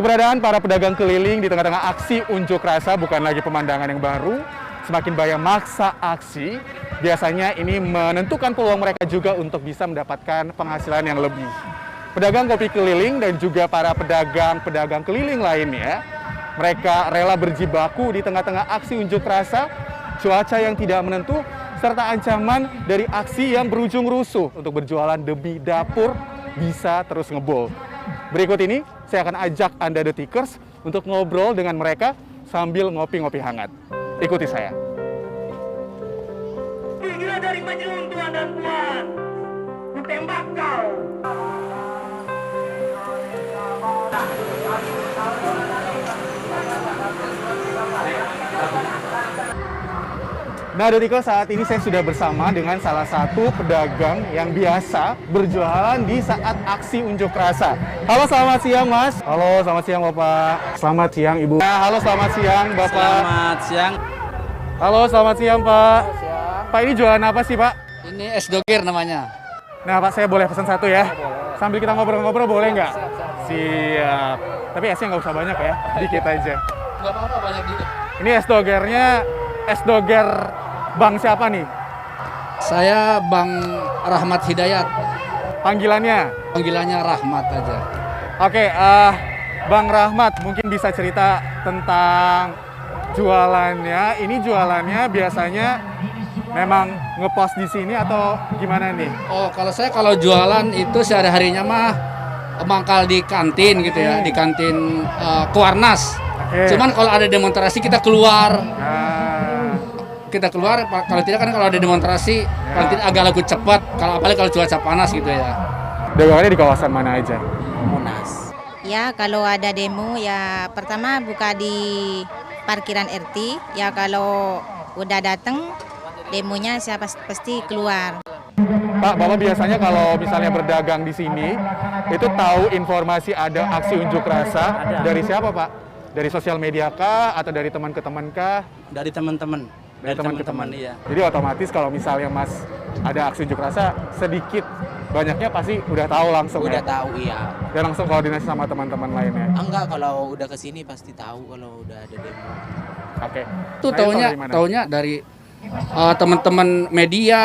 Keberadaan para pedagang keliling di tengah-tengah aksi unjuk rasa bukan lagi pemandangan yang baru. Semakin banyak maksa aksi, biasanya ini menentukan peluang mereka juga untuk bisa mendapatkan penghasilan yang lebih. Pedagang kopi keliling dan juga para pedagang keliling lainnya, mereka rela berjibaku di tengah-tengah aksi unjuk rasa, cuaca yang tidak menentu, serta ancaman dari aksi yang berujung rusuh untuk berjualan demi dapur bisa terus ngebul. Berikut ini, saya akan ajak Anda Detikers untuk ngobrol dengan mereka sambil ngopi-ngopi hangat. Ikuti saya. Gila dari Majnun, Tuan dan Puan. Kutembak kau. Nah, Detikers, saat ini saya sudah bersama dengan salah satu pedagang yang biasa berjualan di saat aksi unjuk rasa. Halo, selamat siang, Mas. Halo, selamat siang, Bapak. Selamat siang, Ibu. Nah, halo, selamat siang, Bapak. Selamat siang. Halo, selamat siang, Pak. Selamat siang. Pak, ini jualan apa sih, Pak? Ini es doger namanya. Nah, Pak, saya boleh pesan satu ya? Boleh. Sambil kita ngobrol-ngobrol, boleh nggak? Siap. Siap. Tapi esnya nggak usah banyak ya, dikit aja. Nggak apa-apa, banyak dikit. Ini es dogernya, es doger Bang siapa nih? Saya Bang Rahmat Hidayat. Panggilannya? Panggilannya Rahmat aja. Oke, Bang Rahmat, mungkin bisa cerita tentang jualannya. Ini jualannya biasanya memang ngepost di sini atau gimana nih? Oh, kalau jualan itu sehari-harinya mah mangkal di kantin gitu ya, di kantin Kuarnas. Oke. Cuman kalau ada demonstrasi kita keluar. Kalau tidak kan kalau ada demonstrasi kalau tidak agak lagu cepat, kalau apalagi kalau cuaca panas gitu ya. Dagangannya di kawasan mana aja? Monas. Ya, kalau ada demo ya pertama buka di parkiran RT. Ya kalau udah datang demonya siapa pasti keluar. Pak, Bapak biasanya kalau misalnya berdagang di sini itu tahu informasi ada aksi unjuk rasa dari siapa, Pak? Dari sosial media kah atau dari teman ke teman kah? Dari teman-teman. Dari teman ke teman. Iya. Jadi otomatis kalau misalnya Mas ada aksi unjuk rasa sedikit banyaknya pasti udah tahu langsung Udah ya. tahu, iya. Dan langsung koordinasi sama teman-teman lainnya. Enggak, kalau udah kesini pasti tahu kalau udah ada demo. Oke. Itu Nah, dari mana? taunya dari teman-teman media,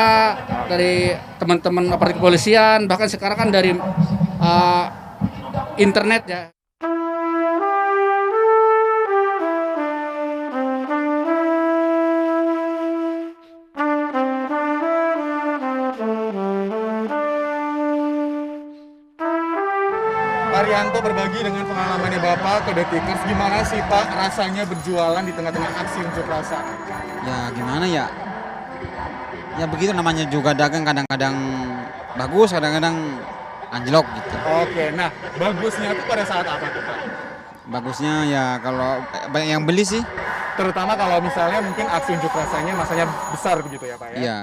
dari teman-teman aparat kepolisian, bahkan sekarang kan dari internet ya. Arianto berbagi dengan pengalamannya Bapak ke Detikers, gimana sih Pak rasanya berjualan di tengah-tengah aksi unjuk rasa? Ya gimana ya? Ya begitu namanya juga dagang, kadang-kadang bagus, kadang-kadang anjlok gitu. Oke, nah bagusnya tuh pada saat apa tuh Pak? Bagusnya ya kalau banyak yang beli sih. Terutama kalau misalnya mungkin aksi unjuk rasanya masanya besar begitu ya Pak ya? Iya,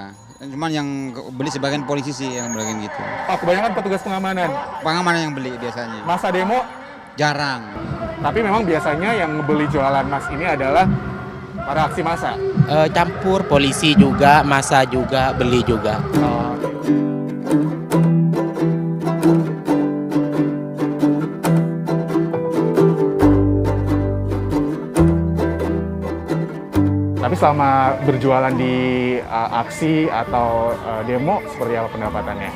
cuman yang beli sebagian polisi sih yang bagian gitu. Oh, kebanyakan petugas pengamanan. Pengamanan yang beli biasanya. Masa demo, Jarang. tapi memang biasanya yang beli jualan Mas ini adalah para aksi massa. Campur polisi juga, massa juga, beli juga. Tapi selama berjualan di aksi atau demo, seperti apa pendapatannya?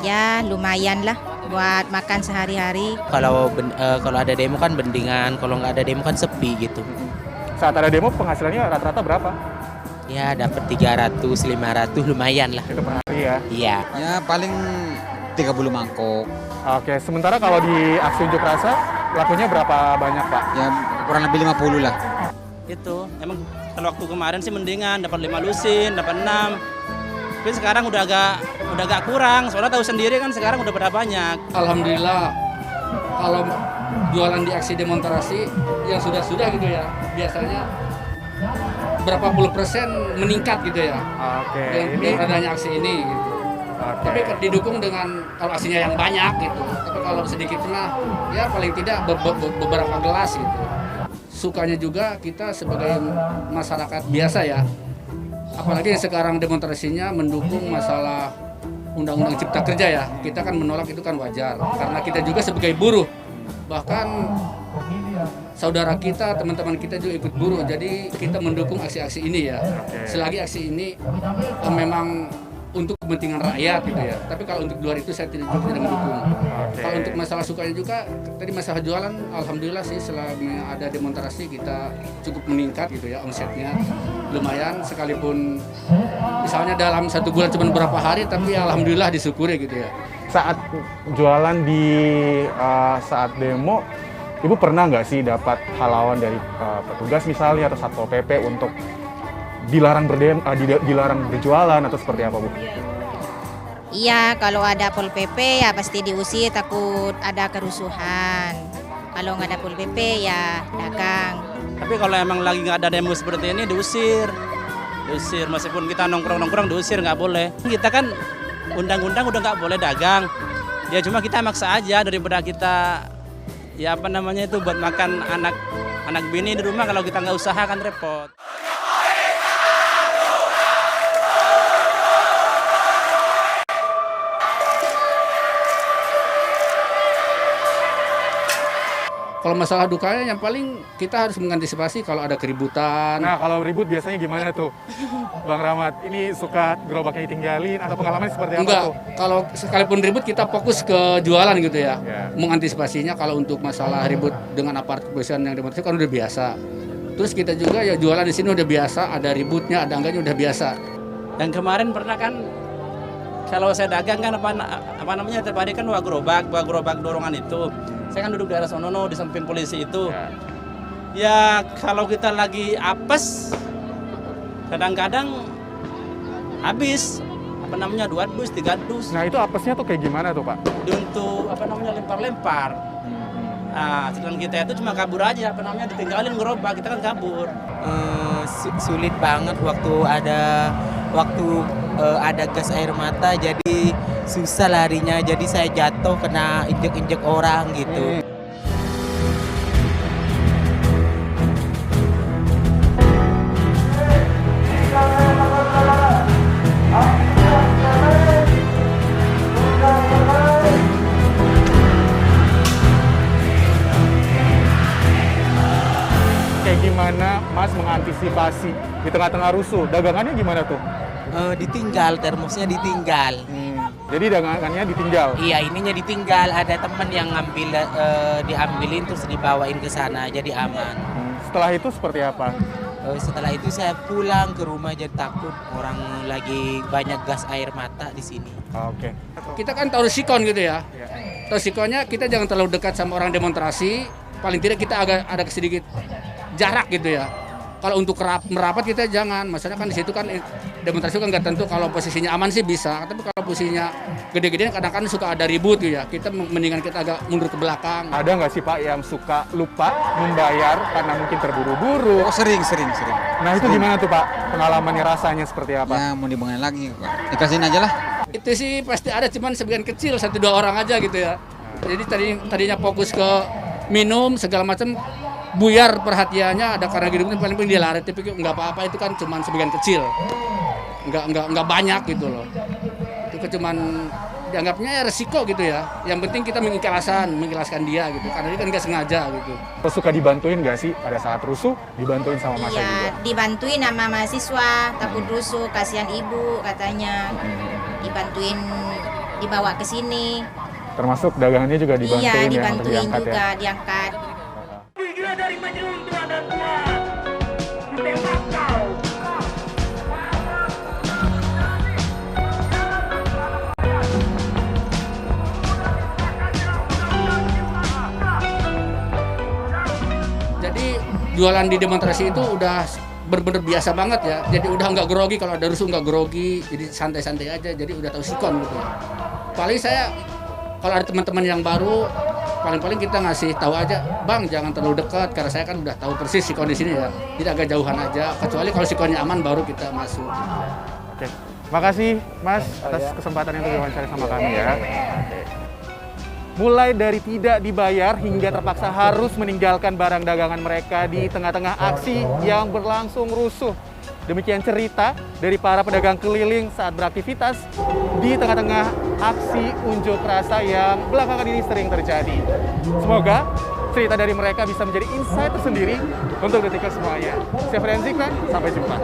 Ya lumayan lah buat makan sehari-hari. Kalau ada demo kan bendingan, kalau nggak ada demo kan sepi gitu. Saat ada demo penghasilannya rata-rata berapa? Ya dapat 300, 500 lumayan lah. Itu per hari ya? Iya. Ya paling 30 mangkok. Oke, sementara kalau di aksi unjuk rasa, lakunya berapa banyak Pak? Ya kurang lebih 50 lah. Itu emang kalau waktu kemarin sih mendingan dapat 5 lusin, dapat 6. Tapi sekarang udah agak kurang. Soalnya tahu sendiri kan sekarang udah pada banyak. Alhamdulillah kalau jualan di aksi demonstrasi yang sudah gitu ya, biasanya berapa puluh persen meningkat gitu ya. Oke, Dengan ini adanya aksi ini gitu. oke. Tapi didukung dengan kalau aksinya yang banyak gitu. Tapi kalau sedikit mah ya paling tidak beberapa gelas gitu. Sukanya juga kita sebagai masyarakat biasa ya. Apalagi yang sekarang demonstrasinya mendukung masalah Undang-Undang Cipta Kerja ya. Kita kan menolak itu kan wajar karena kita juga sebagai buruh. Bahkan saudara kita, teman-teman kita juga ikut buruh. Jadi kita mendukung aksi-aksi ini ya. Selagi aksi ini memang untuk kepentingan rakyat gitu ya. Tapi kalau untuk luar itu saya tidak mendukung. Kalau untuk masalah sukanya juga, tadi masalah jualan, alhamdulillah sih selama ada demonstrasi kita cukup meningkat gitu ya, omsetnya lumayan. Sekalipun misalnya dalam 1 bulan cuma berapa hari, tapi alhamdulillah disyukuri gitu ya. Saat jualan di saat demo, Ibu pernah nggak sih dapat halauan dari petugas misalnya atau Satpol PP untuk dilarang dilarang berjualan atau seperti apa, Bu? Iya, kalau ada Pol PP ya pasti diusir, takut ada kerusuhan. Kalau nggak ada Pol PP ya dagang. Tapi kalau emang lagi nggak ada demo seperti ini diusir. Diusir, meskipun kita nongkrong-nongkrong diusir nggak boleh. Kita kan undang-undang udah nggak boleh dagang. Ya cuma kita maksa aja daripada kita ya apa namanya itu buat makan anak bini di rumah, kalau kita nggak usaha kan repot. Kalau masalah dukanya yang paling kita harus mengantisipasi kalau ada keributan. Nah, kalau ribut biasanya gimana tuh, Bang Rahmat? Ini suka gerobaknya ditinggalin atau pengalaman seperti apa Enggak, tuh? kalau sekalipun ribut kita fokus ke jualan gitu ya. Ya. Mengantisipasinya kalau untuk masalah ribut dengan aparat kepolisian yang demonstrasi kan udah biasa. Terus kita juga ya jualan di sini udah biasa, ada ributnya, ada enggaknya udah biasa. Dan kemarin pernah kan kalau saya dagang kan apa namanya tiap hari kan bawa gerobak dorongan itu. Saya kan duduk di arah sonono di samping polisi itu. Ya kalau kita lagi apes, kadang-kadang habis apa namanya 2 dus 3 dus. Nah, itu apesnya tuh kayak gimana tuh, Pak? Untuk apa namanya lempar-lempar. Nah, sedangkan kita itu cuma kabur aja, apa namanya ditinggalin gerobak, kita kan kabur. Sulit banget waktu ada gas air mata, jadi susah larinya, jadi saya jatuh kena injek-injek orang gitu. Kayak gimana Mas mengantisipasi di tengah-tengah rusuh? Dagangannya gimana tuh? Ditinggal, termosnya ditinggal. Jadi dagangannya ditinggal? Iya, ininya ditinggal. Ada teman yang diambilin terus dibawain ke sana, jadi aman. Setelah itu seperti apa? Setelah itu saya pulang ke rumah, jadi takut orang lagi banyak gas air mata di sini. Oke. Kita kan tahu sikon gitu ya. Tahu sikonnya kita jangan terlalu dekat sama orang demonstrasi. Paling tidak kita agak ada sedikit jarak gitu ya. Kalau untuk merapat kita jangan, maksudnya kan di situ kan demonstrasi kan nggak tentu, kalau posisinya aman sih bisa, tapi kalau posisinya gede-gedean kadang-kadang suka ada ribut gitu ya, kita mendingan kita agak mundur ke belakang. Ada nggak sih Pak yang suka lupa membayar karena mungkin terburu-buru? Oh, sering. Nah itu gimana tuh Pak, pengalamannya rasanya seperti apa? Ya mau dibangun lagi, Pak. Ikhlasin aja lah. Itu sih pasti ada, cuman sebagian kecil 1-2 orang aja gitu ya. Jadi tadinya fokus ke minum segala macam, buyar perhatiannya ada karena hidupnya paling dia lari, tapi nggak apa-apa, itu kan cuman sebagian kecil, nggak banyak gitu loh. Itu cuman dianggapnya ya resiko gitu ya. Yang penting kita mengikhlaskan dia gitu, karena dia kan nggak sengaja gitu. Suka dibantuin nggak sih pada saat rusuh, dibantuin sama masa juga? Iya, dibantuin sama mahasiswa, takut rusuh, kasihan ibu katanya. Dibantuin dibawa ke sini. Termasuk dagangannya juga dibantuin, Iya, ya, untuk dibantuin diangkat juga, ya? diangkat. Gila dari Majnun Tuan dan Tuan, kutembak kau. Jadi jualan di demonstrasi itu udah bener-bener biasa banget ya. Jadi udah nggak grogi, kalau ada rusuh nggak grogi, jadi santai-santai aja. Jadi udah tahu sikon gitu ya. Paling saya kalau ada teman-teman yang baru, paling-paling kita ngasih tahu aja, Bang jangan terlalu dekat, karena saya kan udah tahu persis sikon di sini ya. Jadi agak jauhan aja. Kecuali kalau sikonnya aman baru kita masuk. Oke, makasih Mas atas kesempatan untuk diwawancara sama kami ya. Mulai dari tidak dibayar hingga terpaksa harus meninggalkan barang dagangan mereka di tengah-tengah aksi yang berlangsung rusuh. Demikian cerita dari para pedagang keliling saat beraktivitas di tengah-tengah aksi unjuk rasa yang belakangan ini sering terjadi. Semoga cerita dari mereka bisa menjadi insight tersendiri untuk Detikers semuanya. Saya Frenzy, sampai jumpa.